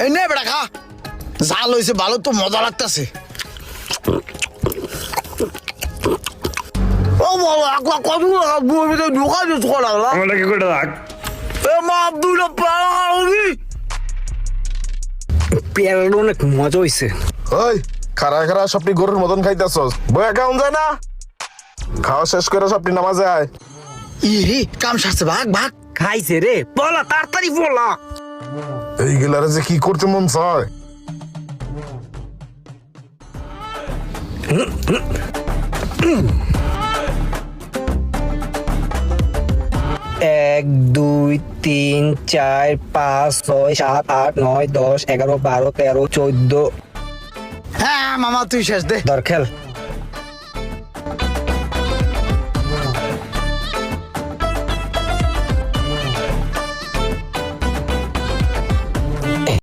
এই নে বেটা খা, জাল হয়েছে ভালো তো মজা লাগতেছে। ও বাবা একলা কত বুড়িতে ঢোকা দিস লাগলা আমরা কি করে রাখ এ মা দুইটা পেয়ারা খাওয়াবি। পেয়ারাটা অনেক মজা হয়েছে। ওই খারা খারা সবটি গরুর মতন খাইতেছস, বয়া কেমন যায় না? খাওয়া শেষ করে সবটি নামাজে আয়। ইহি কাম সারছে, ভাগ ভাগ। খাইছে রে, বলা তাড়াতাড়ি বলা। এইগুলারে যে কি করতে মন চায়। এক দুই তিন চার পাঁচ ছয় সাত আট নয় 10 11 12 13 14। হ্যাঁ মামা তুই শেষ দে। ধর খেল।